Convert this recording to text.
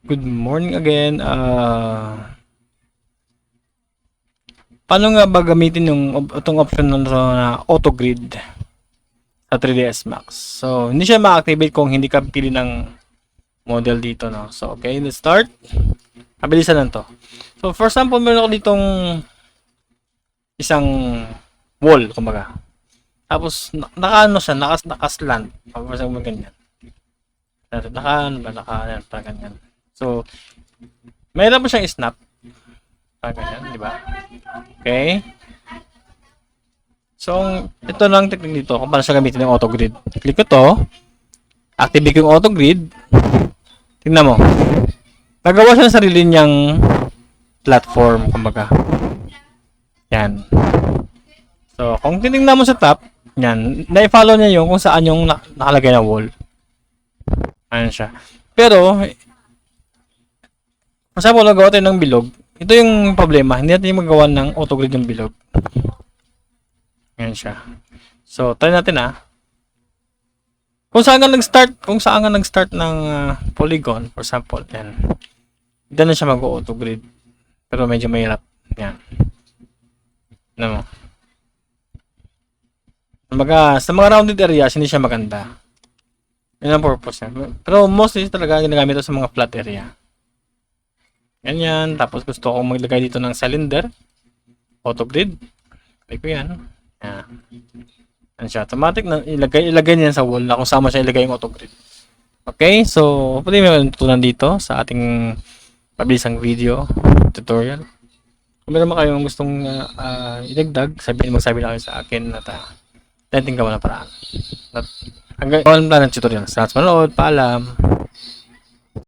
Good morning again. Paano nga ba gamitin itong option na auto grid sa 3ds Max? So, hindi siya ma-activate kung hindi ka pili ng model dito, no? So, okay, let's start. Mabilisan lang to. So, for example, meron ako ditong isang wall, kumbaga. Tapos, naka-ano siya, naka-slant. For example, ganyan. Parang ganyan. So, mayroon po siyang snap. Parang ganyan, di ba? Okay. So, ito lang technique dito kung paano siya gamitin ng auto grid. Click ko to. Activate yung auto grid. Tingnan mo. Nagawa siya ng sarili niyang platform, kumbaga. Yan. So, kung titingnan mo sa top, yan, na-follow niya yung kung saan yung nakalagay na wall. Ayan siya. Pero, masama mo nagawa tayo ng bilog. Ito yung problema. Hindi natin magawa ng auto grid yung bilog. Ayan siya. So, try natin Kung saan ka nag-start ng polygon, for example, yan. Hindi na siya mag-auto grid. Pero medyo mahirap. Yan. Ano mo? Sa mga rounded areas, hindi siya maganda. Yun ang purpose niya. Pero mostly talaga ginagamit ito sa mga flat area. Ganyan. Tapos gusto ko maglagay dito ng cylinder. Auto grid. Like ko yan. Yan. Yan siya. Automatic na ilagay niyan sa wall na kung saan mo siya ilagay yung auto grid. Okay. So, pwede may tutunan dito sa ating pabilisang video tutorial. Kung meron mo kayong gustong idagdag, magsabi na kayo sa akin at dating gawa na paraan. Hanggang wala ng tutorial. Sa manood, paalam.